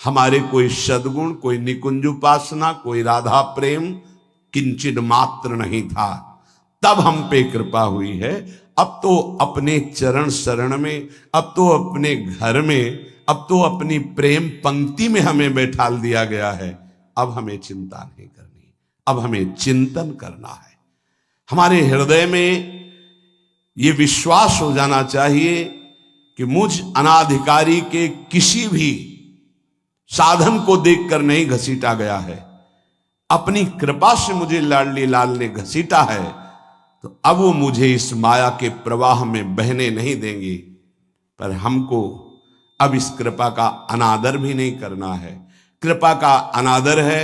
हमारे कोई सद्गुण, कोई निकुंज उपासना, कोई राधा प्रेम किंचित मात्र नहीं था, तब हम पे कृपा हुई है। अब तो अपने चरण शरण में, अब तो अपने घर में, अब तो अपनी प्रेम पंक्ति में हमें बैठाल दिया गया है। अब हमें चिंता नहीं करनी, अब हमें चिंतन करना है। हमारे हृदय में ये विश्वास हो जाना चाहिए कि मुझ अनाधिकारी के किसी भी साधन को देखकर नहीं घसीटा गया है, अपनी कृपा से मुझे लाडली लाल ने घसीटा है, तो अब वो मुझे इस माया के प्रवाह में बहने नहीं देंगे। पर हमको अब इस कृपा का अनादर भी नहीं करना है। कृपा का अनादर है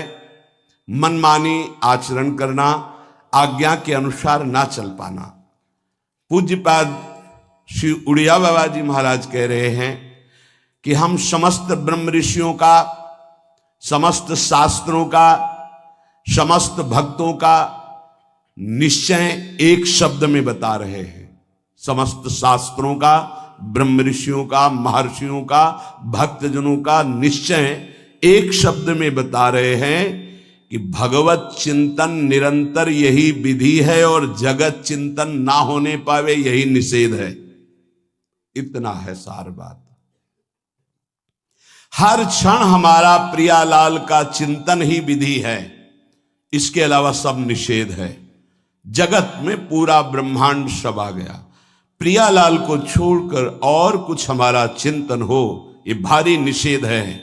मनमानी आचरण करना, आज्ञा के अनुसार ना चल पाना। पूज्यपाद श्री उड़िया बाबा जी महाराज कह रहे हैं कि हम समस्त ब्रह्म ऋषियों का, समस्त शास्त्रों का, समस्त भक्तों का निश्चय एक शब्द में बता रहे हैं। समस्त शास्त्रों का, ब्रह्म ऋषियों का, महर्षियों का, भक्तजनों का निश्चय एक शब्द में बता रहे हैं कि भगवत चिंतन निरंतर यही विधि है और जगत चिंतन ना होने पावे यही निषेध है। इतना है सार बात। हर क्षण हमारा प्रियालाल का चिंतन ही विधि है, इसके अलावा सब निषेध है। जगत में पूरा ब्रह्मांड सब आ गया, प्रियालाल को छोड़कर और कुछ हमारा चिंतन हो ये भारी निषेध है।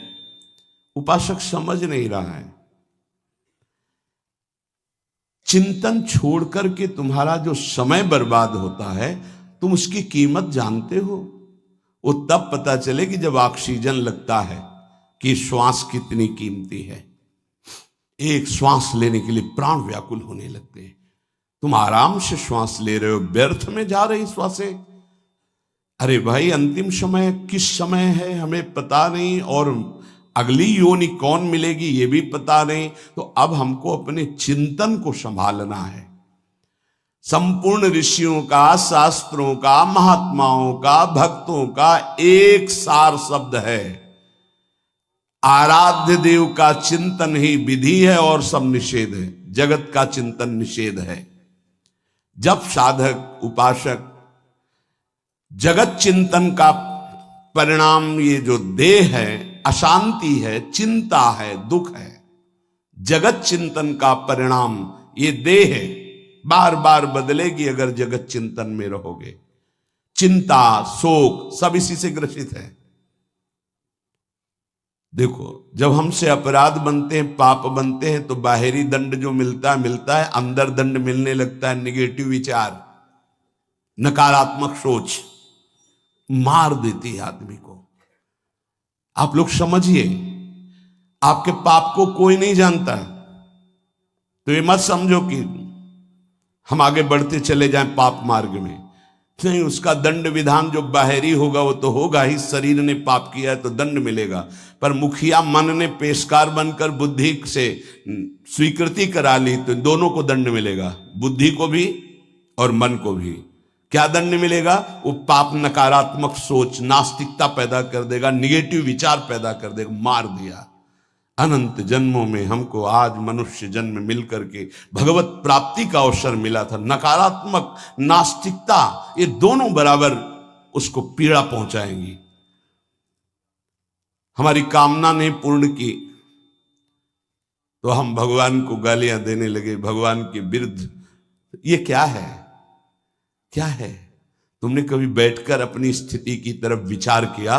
उपासक समझ नहीं रहा है। चिंतन छोड़कर के तुम्हारा जो समय बर्बाद होता है, तुम उसकी कीमत जानते हो? वो तब पता चले कि जब ऑक्सीजन लगता है कि श्वास कितनी कीमती है। एक श्वास लेने के लिए प्राण व्याकुल होने लगते हैं। तुम आराम से श्वास ले रहे हो, व्यर्थ में जा रही श्वासें। अरे भाई, अंतिम समय किस समय है हमें पता नहीं, और अगली योनि कौन मिलेगी ये भी पता नहीं। तो अब हमको अपने चिंतन को संभालना है। संपूर्ण ऋषियों का, शास्त्रों का, महात्माओं का, भक्तों का एक सार शब्द है, आराध्य देव का चिंतन ही विधि है और सब निषेध है। जगत का चिंतन निषेध है। जब साधक उपासक जगत चिंतन का परिणाम ये जो देह है, अशांति है, चिंता है, दुख है, जगत चिंतन का परिणाम ये देह है, बार बार बदलेगी अगर जगत चिंतन में रहोगे। चिंता, शोक सब इसी से ग्रसित है। देखो, जब हमसे अपराध बनते हैं, पाप बनते हैं, तो बाहरी दंड जो मिलता है, अंदर दंड मिलने लगता है। निगेटिव विचार, नकारात्मक सोच मार देती है आदमी को। आप लोग समझिए, आपके पाप को कोई नहीं जानता, तो ये मत समझो कि हम आगे बढ़ते चले जाएं पाप मार्ग में। नहीं, उसका दंड विधान जो बाहरी होगा वो तो होगा ही। शरीर ने पाप किया है तो दंड मिलेगा, पर मुखिया मन ने पेशकार बनकर बुद्धि से स्वीकृति करा ली तो दोनों को दंड मिलेगा, बुद्धि को भी और मन को भी। क्या दंड मिलेगा? वो पाप नकारात्मक सोच, नास्तिकता पैदा कर देगा, निगेटिव विचार पैदा कर देगा। मार दिया। अनंत जन्मों में हमको आज मनुष्य जन्म मिलकर के भगवत प्राप्ति का अवसर मिला था। नकारात्मक, नास्तिकता ये दोनों बराबर उसको पीड़ा पहुंचाएंगी। हमारी कामना नहीं पूर्ण की तो हम भगवान को गालियां देने लगे, भगवान के विरुद्ध। ये क्या है? क्या है? तुमने कभी बैठकर अपनी स्थिति की तरफ विचार किया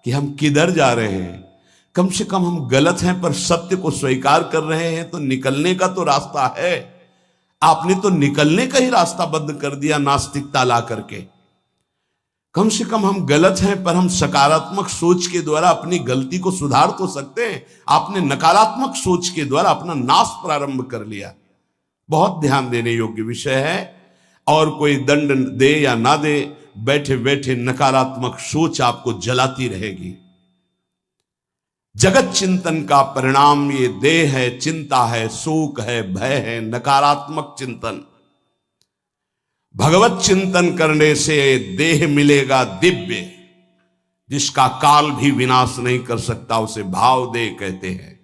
कि हम किधर जा रहे हैं? कम से कम हम गलत हैं पर सत्य को स्वीकार कर रहे हैं, तो निकलने का तो रास्ता है। आपने तो निकलने का ही रास्ता बंद कर दिया नास्तिकता ला करके। कम से कम हम गलत हैं पर हम सकारात्मक सोच के द्वारा अपनी गलती को सुधार तो सकते हैं। आपने नकारात्मक सोच के द्वारा अपना नाश प्रारंभ कर लिया। बहुत ध्यान देने योग्य विषय है। और कोई दंड दे या ना दे, बैठे बैठे नकारात्मक सोच आपको जलाती रहेगी। जगत चिंतन का परिणाम ये देह है, चिंता है, शोक है, भय है, नकारात्मक चिंतन। भगवत चिंतन करने से देह मिलेगा दिव्य, जिसका काल भी विनाश नहीं कर सकता, उसे भाव दे कहते हैं।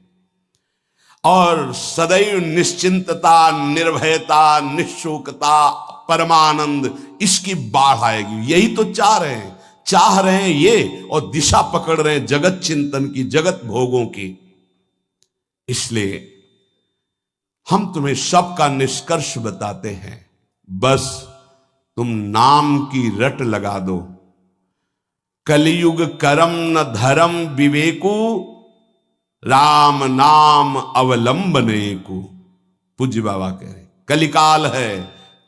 और सदैव निश्चिंतता, निर्भयता, निशोकता, परमानंद, इसकी बाढ़ आएगी। यही तो चाह रहे हैं ये, और दिशा पकड़ रहे हैं जगत चिंतन की, जगत भोगों की। इसलिए हम तुम्हें सबका निष्कर्ष बताते हैं, बस तुम नाम की रट लगा दो। कलियुग करम न धर्म विवेकु, राम नाम अवलंबने को। पूज्य बाबा कह रहे कलिकाल है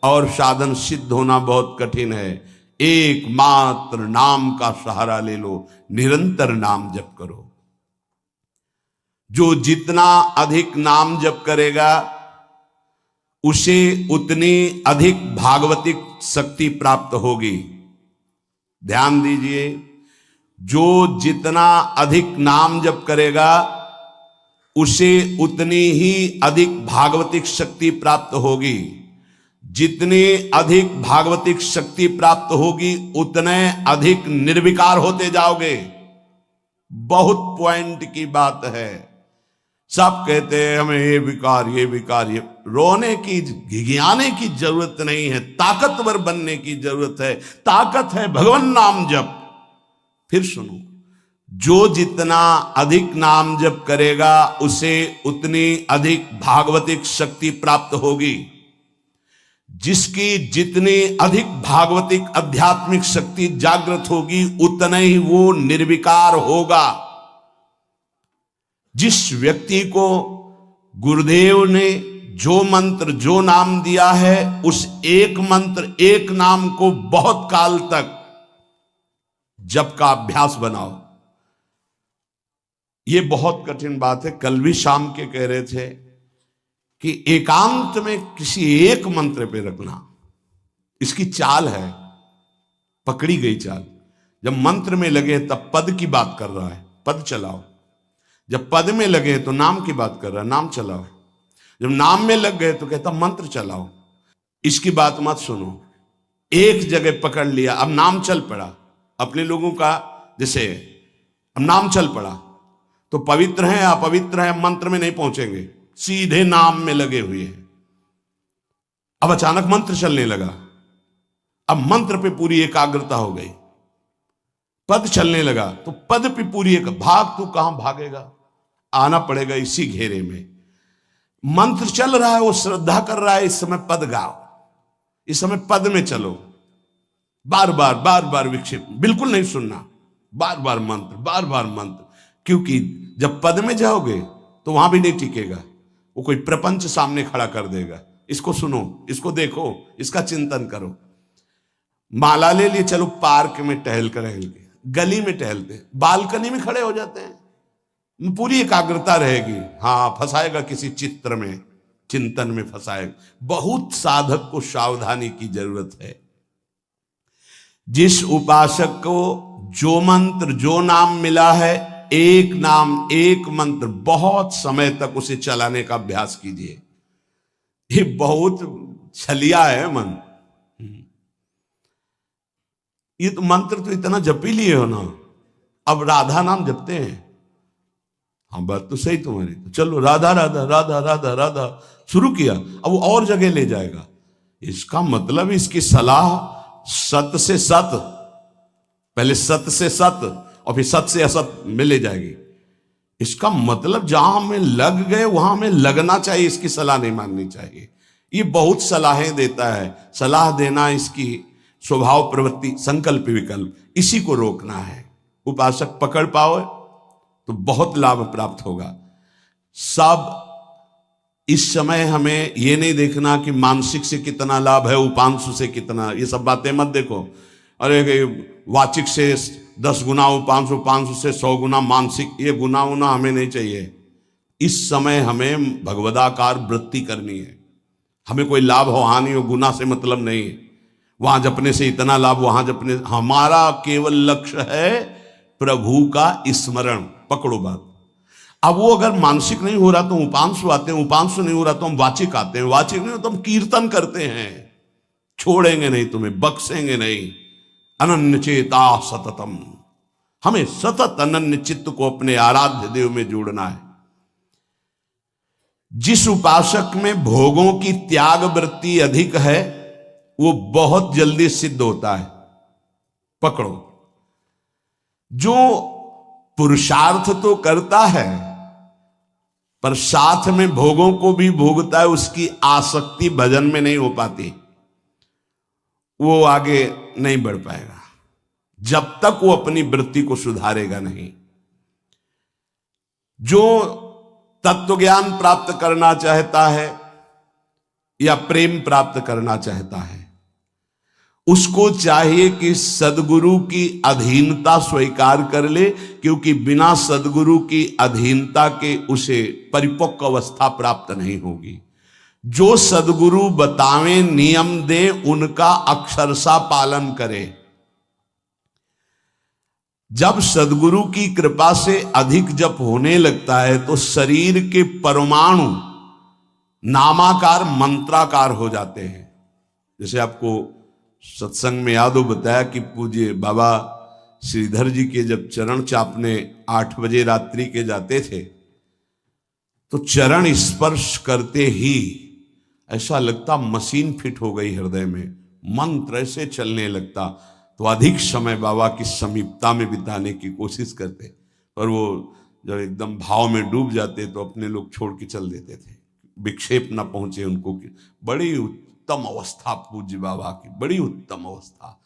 और साधन सिद्ध होना बहुत कठिन है। एकमात्र नाम का सहारा ले लो, निरंतर नाम जप करो। जो जितना अधिक नाम जप करेगा उसे उतनी अधिक भागवतिक शक्ति प्राप्त होगी। ध्यान दीजिए, जो जितना अधिक नाम जप करेगा उसे उतनी ही अधिक भागवतिक शक्ति प्राप्त होगी। जितनी अधिक भागवतिक शक्ति प्राप्त होगी उतने अधिक निर्विकार होते जाओगे। बहुत पॉइंट की बात है। सब कहते हैं हमें ये विकार, ये विकार, ये रोने की, घिघियाने की जरूरत नहीं है, ताकतवर बनने की जरूरत है। ताकत है भगवान नाम जप। फिर सुनो, जो जितना अधिक नाम जप करेगा उसे उतनी अधिक भागवतिक शक्ति प्राप्त होगी। जिसकी जितनी अधिक भागवतिक आध्यात्मिक शक्ति जागृत होगी उतना ही वो निर्विकार होगा। जिस व्यक्ति को गुरुदेव ने जो मंत्र, जो नाम दिया है, उस एक मंत्र, एक नाम को बहुत काल तक जप का अभ्यास बनाओ। ये बहुत कठिन बात है। कल भी शाम के कह रहे थे कि एकांत में किसी एक मंत्र पे रखना, इसकी चाल है, पकड़ी गई चाल। जब मंत्र में लगे तब पद की बात कर रहा है, पद चलाओ। जब पद में लगे तो नाम की बात कर रहा है, नाम चलाओ। जब नाम में लग गए तो कहता मंत्र चलाओ। इसकी बात मत सुनो। एक जगह पकड़ लिया, अब नाम चल पड़ा। अपने लोगों का जैसे अब नाम चल पड़ा तो पवित्र हैं अपवित्र हैं मंत्र में नहीं पहुंचेंगे, सीधे नाम में लगे हुए हैं। अब अचानक मंत्र चलने लगा, अब मंत्र पे पूरी एकाग्रता हो गई। पद चलने लगा तो पद पे पूरी एक भाग, तू कहां भागेगा, आना पड़ेगा इसी घेरे में। मंत्र चल रहा है, वो श्रद्धा कर रहा है, इस समय पद गाओ, इस समय पद में चलो। बार बार विक्षेप बिल्कुल नहीं सुनना, बार बार मंत्र। क्योंकि जब पद में जाओगे तो वहां भी नहीं टिकेगा, वो कोई प्रपंच सामने खड़ा कर देगा। इसको सुनो, इसको देखो, इसका चिंतन करो। माला ले लिए, चलो पार्क में टहल कर रहेंगे, गली में टहलते, बालकनी में खड़े हो जाते हैं, पूरी एकाग्रता रहेगी। हाँ, फंसाएगा किसी चित्र में, चिंतन में फंसाएगा। बहुत साधक को सावधानी की जरूरत है। जिस उपासक को जो मंत्र, जो नाम मिला है, एक नाम, एक मंत्र बहुत समय तक उसे चलाने का अभ्यास कीजिए। ये बहुत छलिया है मन। ये तो मंत्र तो इतना जप ही लिए हो ना, अब राधा नाम जपते हैं। हाँ, बात तो सही तुम्हारी। तो चलो राधा राधा राधा राधा राधा शुरू किया, अब वो और जगह ले जाएगा। इसका मतलब इसकी सलाह सत से सत, पहले सत से सत और फिर सत से असत में ले जाएगी। इसका मतलब जहां हमें लग गए वहां हमें लगना चाहिए, इसकी सलाह नहीं माननी चाहिए। ये बहुत सलाहें देता है, सलाह देना इसकी स्वभाव प्रवृत्ति, संकल्प विकल्प, इसी को रोकना है। उपासक पकड़ पाओ तो बहुत लाभ प्राप्त होगा। सब इस समय हमें ये नहीं देखना कि मानसिक से कितना लाभ है, उपांशु से कितना, ये सब बातें मत देखो। अरे वाचिक से 10 गुना उपांशु, उपांशु से 100 गुना मानसिक, ये गुना उना हमें नहीं चाहिए। इस समय हमें भगवदाकार वृत्ति करनी है। हमें कोई लाभ हो हानि हो, गुना से मतलब नहीं। वहां जपने से इतना लाभ, वहां जपने, हमारा केवल लक्ष्य है प्रभु का स्मरण। पकड़ो बात। अब वो अगर मानसिक नहीं हो रहा तो उपांशु आते हैं, उपांशु नहीं हो रहा तो हम वाचिक आते हैं, वाचिक नहीं हो तो हम कीर्तन करते हैं। छोड़ेंगे नहीं तुम्हें, बख्शेंगे नहीं। अनन्य चेता सततम, हमें सतत अनन्य चित्त को अपने आराध्य देव में जोड़ना है। जिस उपासक में भोगों की त्याग वृत्ति अधिक है वो बहुत जल्दी सिद्ध होता है। पकड़ो, जो पुरुषार्थ तो करता है पर साथ में भोगों को भी भोगता है, उसकी आसक्ति भजन में नहीं हो पाती, वो आगे नहीं बढ़ पाएगा जब तक वो अपनी वृत्ति को सुधारेगा नहीं। जो तत्व ज्ञान प्राप्त करना चाहता है या प्रेम प्राप्त करना चाहता है, उसको चाहिए कि सदगुरु की अधीनता स्वीकार कर ले, क्योंकि बिना सदगुरु की अधीनता के उसे परिपक्व अवस्था प्राप्त नहीं होगी। जो सदगुरु बतावें, नियम दे, उनका अक्षरशः पालन करे। जब सदगुरु की कृपा से अधिक जप होने लगता है तो शरीर के परमाणु नामाकार मंत्राकार हो जाते हैं। जैसे आपको सत्संग में याद हो बताया कि पूज्य बाबा श्रीधर जी के जब चरण चापने 8 बजे रात्रि के जाते थे तो चरण स्पर्श करते ही ऐसा लगता मशीन फिट हो गई हृदय में, मंत्र ऐसे चलने लगता। तो अधिक समय बाबा की समीपता में बिताने की कोशिश करते, पर वो जब एकदम भाव में डूब जाते तो अपने लोग छोड़ के चल देते थे, विक्षेप ना पहुंचे उनको। बड़ी उत्तम अवस्था पूज्य बाबा की, बड़ी उत्तम अवस्था।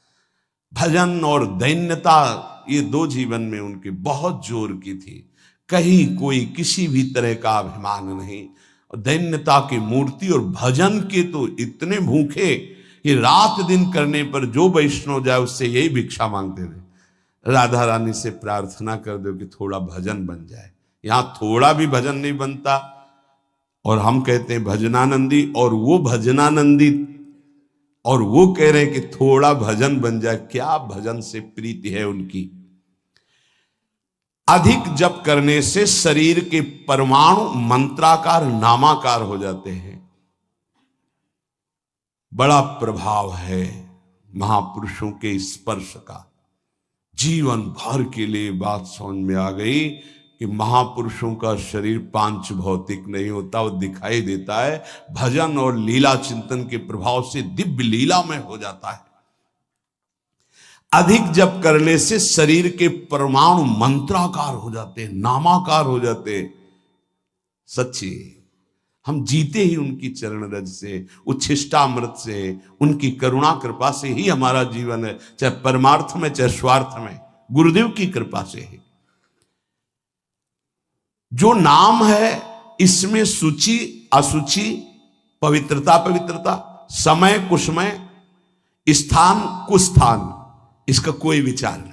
भजन और दैन्यता ये 2 जीवन में उनके बहुत जोर की थी। कहीं कोई किसी भी तरह का अभिमान नहीं, और दैन्यता की मूर्ति। और भजन के तो इतने भूखे कि रात दिन करने पर जो वैष्णव जाए उससे यही भिक्षा मांगते थे, राधा रानी से प्रार्थना कर दो कि थोड़ा भजन बन जाए। यहां थोड़ा भी भजन नहीं बनता और हम कहते हैं भजनानंदी, और वो भजनानंदी और वो कह रहे हैं कि थोड़ा भजन बन जाए। क्या भजन से प्रीति है उनकी। अधिक जप करने से शरीर के परमाणु मंत्राकार नामाकार हो जाते हैं। बड़ा प्रभाव है महापुरुषों के स्पर्श का। जीवन भर के लिए बात समझ में आ गई कि महापुरुषों का शरीर पांच भौतिक नहीं होता, वो दिखाई देता है। भजन और लीला चिंतन के प्रभाव से दिव्य लीला में हो जाता है। अधिक जप करने से शरीर के परमाणु मंत्राकार हो जाते हैं, नामाकार हो जाते हैं। सच्ची हम जीते ही उनकी चरण रज से, उच्छिष्टामृत से, उनकी करुणा कृपा से ही हमारा जीवन है, चाहे परमार्थ में चाहे स्वार्थ में, गुरुदेव की कृपा से ही। जो नाम है इसमें सूचि असुचि, पवित्रता पवित्रता, समय कुसमय, स्थान कुस्थान, इसका कोई विचार नहीं।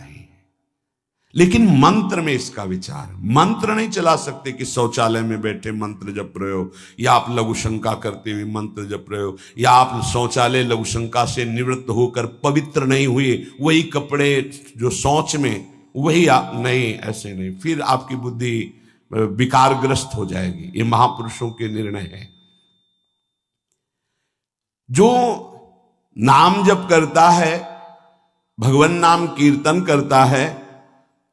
लेकिन मंत्र में इसका विचार। मंत्र नहीं चला सकते कि शौचालय में बैठे मंत्र जप रहे हो, या आप लघु शंका करते हुए मंत्र जप रहे हो, या आप शौचालय लघु शंका से निवृत्त होकर पवित्र नहीं हुए, वही कपड़े जो शौच में वही नहीं, ऐसे नहीं। फिर आपकी बुद्धि विकारग्रस्त हो जाएगी। ये महापुरुषों के निर्णय है। जो नाम जप करता है, भगवान नाम कीर्तन करता है,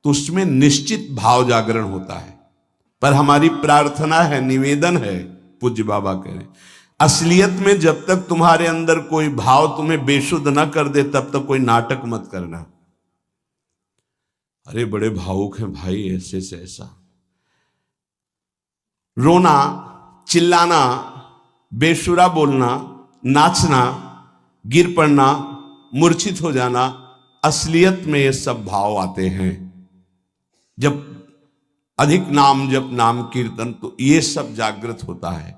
तो उसमें निश्चित भाव जागरण होता है। पर हमारी प्रार्थना है, निवेदन है, पूज्य बाबा कह रहे, असलियत में जब तक तुम्हारे अंदर कोई भाव तुम्हें बेशुद्ध न कर दे तब तक कोई नाटक मत करना। अरे बड़े भावुक हैं भाई, ऐसे से ऐसा रोना, चिल्लाना, बेसुरा बोलना, नाचना, गिर पड़ना, मूर्छित हो जाना, असलियत में ये सब भाव आते हैं जब अधिक नाम जप, नाम कीर्तन, तो ये सब जागृत होता है।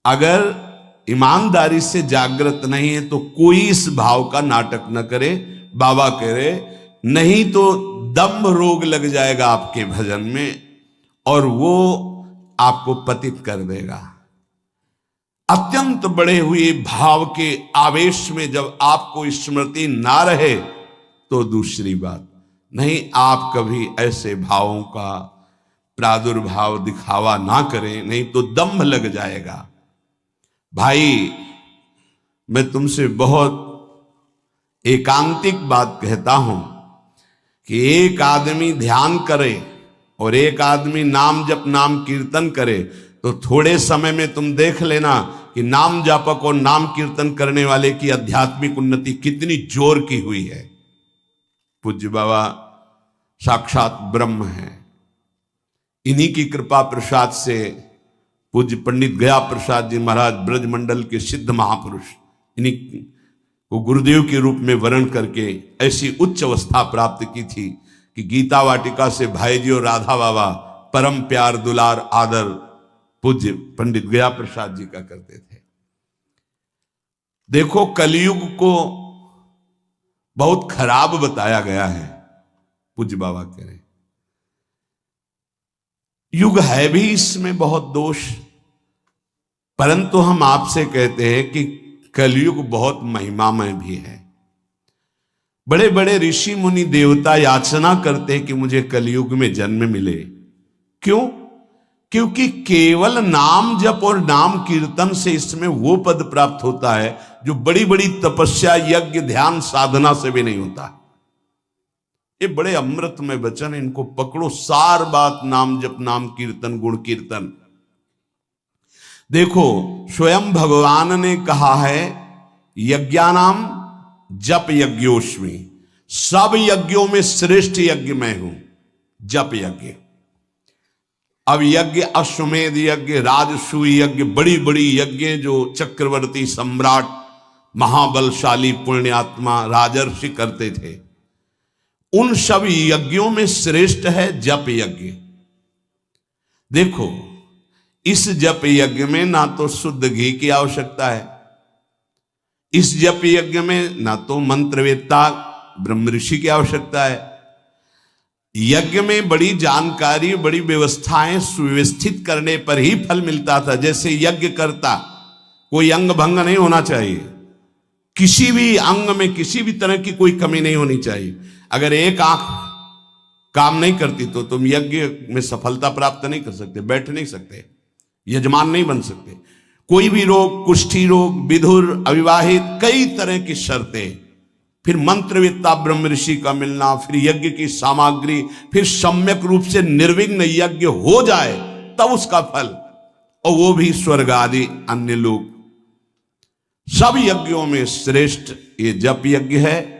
अगर ईमानदारी से जागृत नहीं है तो कोई इस भाव का नाटक न करे। बाबा कह रहे, नहीं तो दम्भ रोग लग जाएगा आपके भजन में और वो आपको पतित कर देगा। अत्यंत बड़े हुए भाव के आवेश में जब आपको स्मृति ना रहे तो दूसरी बात नहीं। आप कभी ऐसे भावों का प्रादुर्भाव दिखावा ना करें, नहीं तो दम्भ लग जाएगा। भाई मैं तुमसे बहुत एकांतिक बात कहता हूं कि एक आदमी ध्यान करे और एक आदमी नाम जप नाम कीर्तन करे, तो थोड़े समय में तुम देख लेना कि नाम जापक और नाम कीर्तन करने वाले की आध्यात्मिक उन्नति कितनी जोर की हुई है। पूज्य बाबा साक्षात ब्रह्म है। इन्हीं की कृपा प्रसाद से पूज्य पंडित गया प्रसाद जी महाराज ब्रजमंडल के सिद्ध महापुरुष, इन्हीं को गुरुदेव के रूप में वर्ण करके ऐसी उच्च अवस्था प्राप्त की थी कि गीता वाटिका से भाई जी और राधा बाबा परम प्यार दुलार आदर पूज्य पंडित गया प्रसाद जी का करते थे। देखो, कलयुग को बहुत खराब बताया गया है। पूज्य बाबा कह रहे युग है भी इसमें बहुत दोष, परंतु हम आपसे कहते हैं कि कलयुग बहुत महिमामय भी है। बड़े बड़े ऋषि मुनि देवता याचना करते हैं कि मुझे कलयुग में जन्म मिले। क्यों? क्योंकि केवल नाम जप और नाम कीर्तन से इसमें वो पद प्राप्त होता है जो बड़ी बड़ी तपस्या यज्ञ ध्यान साधना से भी नहीं होता। ये बड़े अमृतमय वचन, इनको पकड़ो, सार बात नाम जप नाम कीर्तन गुण कीर्तन। देखो, स्वयं भगवान ने कहा है यज्ञानाम जप यज्ञोस्मि, सब यज्ञों में श्रेष्ठ यज्ञ मैं हूं, जप यज्ञ। अब यज्ञ अश्वमेध यज्ञ, राजसूय यज्ञ, बड़ी बड़ी यज्ञ जो चक्रवर्ती सम्राट महाबलशाली पुण्यात्मा राजर्षि करते थे, उन सब यज्ञों में श्रेष्ठ है जप यज्ञ। देखो, इस जप यज्ञ में ना तो शुद्ध घी की आवश्यकता है, इस जप यज्ञ में ना तो मंत्रवेत्ता ब्रह्म ऋषि की आवश्यकता है। यज्ञ में बड़ी जानकारी, बड़ी व्यवस्थाएं सुव्यवस्थित करने पर ही फल मिलता था। जैसे यज्ञ करता कोई अंग भंग नहीं होना चाहिए, किसी भी अंग में किसी भी तरह की कोई कमी नहीं होनी चाहिए। अगर एक आंख काम नहीं करती तो तुम यज्ञ में सफलता प्राप्त नहीं कर सकते, बैठ नहीं सकते, यजमान नहीं बन सकते। कोई भी रोग, कुष्ठी रोग, विधुर, अविवाहित, कई तरह की शर्तें, फिर मंत्रवेत्ता ब्रह्म ऋषि का मिलना, फिर यज्ञ की सामग्री, फिर सम्यक रूप से निर्विघ्न यज्ञ हो जाए तब उसका फल, और वो भी स्वर्ग आदि अन्य लोग। सब यज्ञों में श्रेष्ठ ये जप यज्ञ है।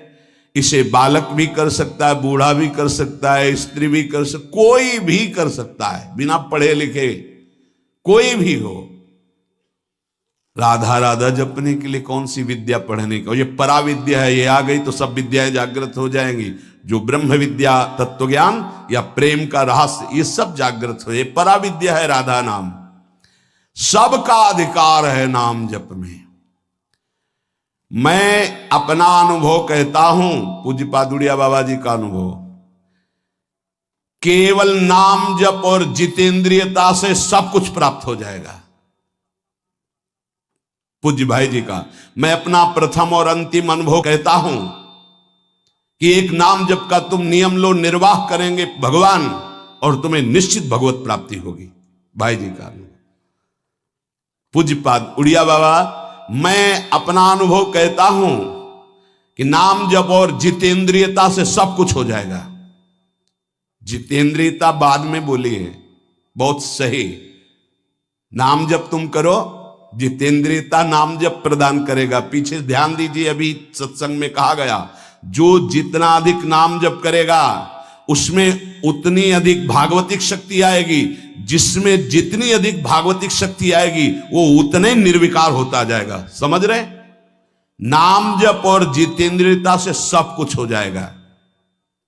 इसे बालक भी कर सकता है, बूढ़ा भी कर सकता है, स्त्री भी कर सकता, कोई भी कर सकता है, बिना पढ़े लिखे कोई भी हो। राधा राधा जपने के लिए कौन सी विद्या पढ़ने का, ये पराविद्या है, ये आ गई तो सब विद्याएं जागृत हो जाएंगी। जो ब्रह्म विद्या, तत्व ज्ञान या प्रेम का रहस्य, ये सब जागृत हो, ये पराविद्या है राधा नाम। सबका अधिकार है नाम जप में। मैं अपना अनुभव कहता हूं, पूज्य पादुड़िया बाबा जी का अनुभव, केवल नाम जप और जितेंद्रियता से सब कुछ प्राप्त हो जाएगा। पूज्य भाई जी का मैं अपना प्रथम और अंतिम अनुभव कहता हूं कि एक नाम जप का तुम नियम लो, निर्वाह करेंगे भगवान, और तुम्हें निश्चित भगवत प्राप्ति होगी। भाई जी का अनुभव। पूज्य पाद उड़िया बाबा, मैं अपना अनुभव कहता हूं कि नाम जप और जितेंद्रियता से सब कुछ हो जाएगा। जितेंद्रियता बाद में बोली है, बहुत सही। नाम जप तुम करो, जितेंद्रियता नाम जप प्रदान करेगा। पीछे ध्यान दीजिए, अभी सत्संग में कहा गया, जो जितना अधिक नाम जप करेगा उसमें उतनी अधिक भागवतिक शक्ति आएगी, जिसमें जितनी अधिक भागवतिक शक्ति आएगी वो उतने निर्विकार होता जाएगा। समझ रहे? नाम जप और जितेंद्रियता से सब कुछ हो जाएगा।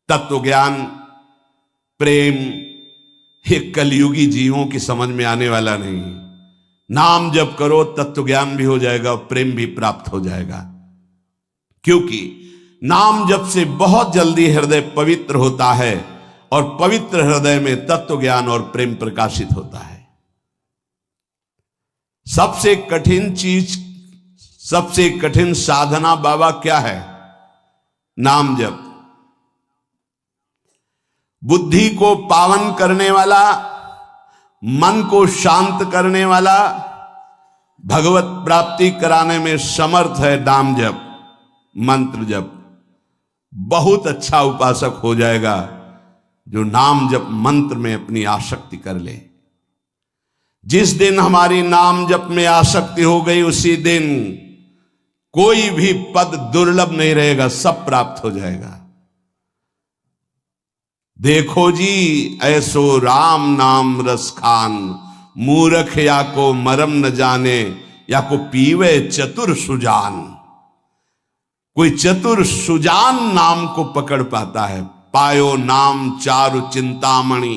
तत्व ज्ञान, प्रेम, ये कलयुगी जीवों की समझ में आने वाला नहीं। नाम जप करो, तत्व ज्ञान भी हो जाएगा, प्रेम भी प्राप्त हो जाएगा। क्योंकि नाम जप से बहुत जल्दी हृदय पवित्र होता है, और पवित्र हृदय में तत्व ज्ञान और प्रेम प्रकाशित होता है। सबसे कठिन चीज, सबसे कठिन साधना बाबा क्या है? नाम जप। बुद्धि को पावन करने वाला, मन को शांत करने वाला, भगवत प्राप्ति कराने में समर्थ है नाम जप, मंत्र जप। बहुत अच्छा उपासक हो जाएगा जो नाम जप मंत्र में अपनी आसक्ति कर ले। जिस दिन हमारी नाम जप में आसक्ति हो गई उसी दिन कोई भी पद दुर्लभ नहीं रहेगा, सब प्राप्त हो जाएगा। देखो जी ऐसो राम नाम रस खान, मूर्ख या को मरम न जाने, या को पीवे चतुर सुजान। कोई चतुर सुजान नाम को पकड़ पाता है। पायो नाम चारु चिंतामणि,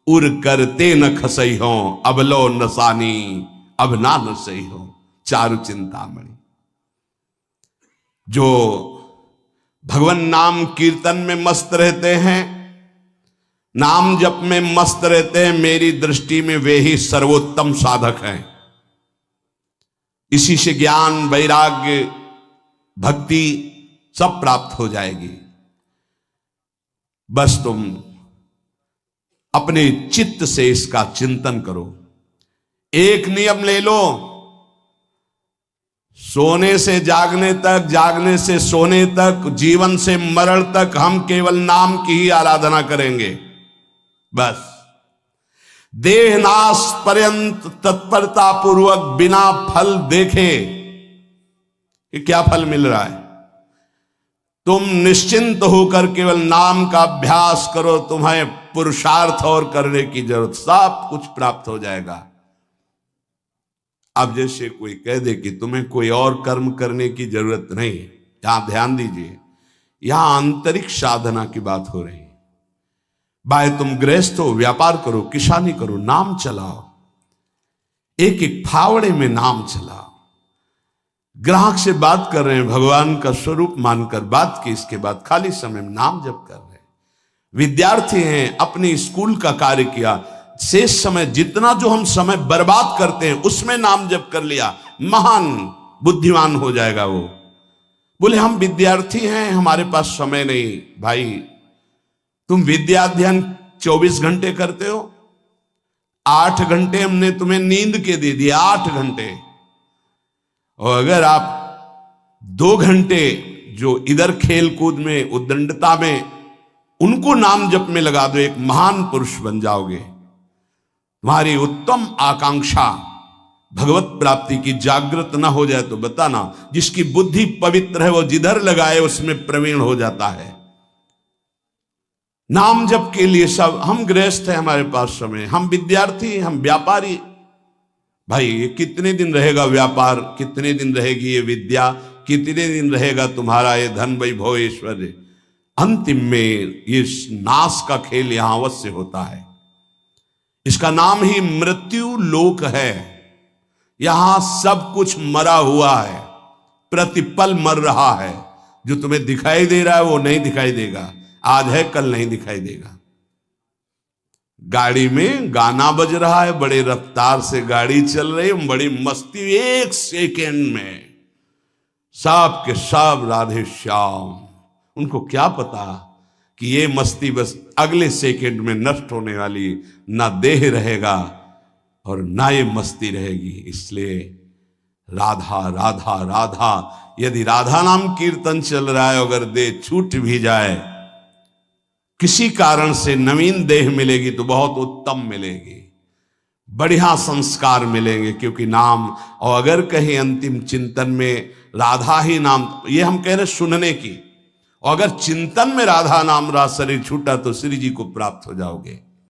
उर करते न खसई हो, अब लो नसानी अब ना नसई हो। चारु चिंतामणि जो भगवान नाम कीर्तन में मस्त रहते हैं, नाम जप में मस्त रहते हैं, मेरी दृष्टि में वे ही सर्वोत्तम साधक हैं। इसी से ज्ञान वैराग्य भक्ति सब प्राप्त हो जाएगी। बस तुम अपने चित्त से इसका चिंतन करो। एक नियम ले लो, सोने से जागने तक, जागने से सोने तक, जीवन से मरण तक हम केवल नाम की ही आराधना करेंगे। बस देहनाश पर्यंत तत्परता पूर्वक बिना फल देखे कि क्या फल मिल रहा है, तुम निश्चिंत होकर केवल नाम का अभ्यास करो। तुम्हें पुरुषार्थ और करने की जरूरत, सब कुछ प्राप्त हो जाएगा। अब जैसे कोई कह दे कि तुम्हें कोई और कर्म करने की जरूरत नहीं, यहां ध्यान दीजिए, यहां आंतरिक साधना की बात हो रही है। भाई तुम गृहस्थ हो, व्यापार करो, किसानी करो, नाम चलाओ, एक एक फावड़े में नाम चलाओ। ग्राहक से बात कर रहे हैं, भगवान का स्वरूप मानकर बात की, इसके बाद खाली समय में नाम जप कर रहे हैं। विद्यार्थी हैं, अपनी स्कूल का कार्य किया, शेष समय जितना जो हम समय बर्बाद करते हैं उसमें नाम जप कर लिया, महान बुद्धिमान हो जाएगा वो। बोले हम विद्यार्थी हैं, हमारे पास समय नहीं। भाई तुम विद्या अध्ययन 24 घंटे करते हो, 8 घंटे हमने तुम्हें नींद के दे दिए, 8 घंटे। और अगर आप 2 घंटे जो इधर खेल कूद में, उद्दंडता में, उनको नाम जप में लगा दो, एक महान पुरुष बन जाओगे। तुम्हारी उत्तम आकांक्षा भगवत प्राप्ति की जागृत ना हो जाए तो बताना। जिसकी बुद्धि पवित्र है वो जिधर लगाए उसमें प्रवीण हो जाता है। नाम जप के लिए सब, हम गृहस्थ हैं, हमारे पास समय, हम विद्यार्थी, हम व्यापारी। भाई ये कितने दिन रहेगा व्यापार, कितने दिन रहेगी ये विद्या, कितने दिन रहेगा तुम्हारा ये धन वैभव ऐश्वर्य। अंतिम में ये नाश का खेल यहां अवश्य होता है। इसका नाम ही मृत्यु लोक है। यहां सब कुछ मरा हुआ है, प्रतिपल मर रहा है। जो तुम्हें दिखाई दे रहा है वो नहीं दिखाई देगा, आज है कल नहीं दिखाई देगा। गाड़ी में गाना बज रहा है, बड़े रफ्तार से गाड़ी चल रही है, बड़ी मस्ती, 1 सेकेंड में सब के सब राधे श्याम। उनको क्या पता कि ये मस्ती बस अगले सेकेंड में नष्ट होने वाली, ना देह रहेगा और ना ये मस्ती रहेगी। इसलिए राधा राधा राधा, यदि राधा नाम कीर्तन चल रहा है, अगर देह छूट भी जाए, किसी कारण से नवीन देह मिलेगी तो बहुत उत्तम मिलेगी, बढ़िया संस्कार मिलेंगे, क्योंकि नाम। और अगर कहीं अंतिम चिंतन में राधा ही नाम, ये हम कह रहे सुनने की, और अगर चिंतन में राधा नाम रहा, शरीर छूटा, तो श्री जी को प्राप्त हो जाओगे।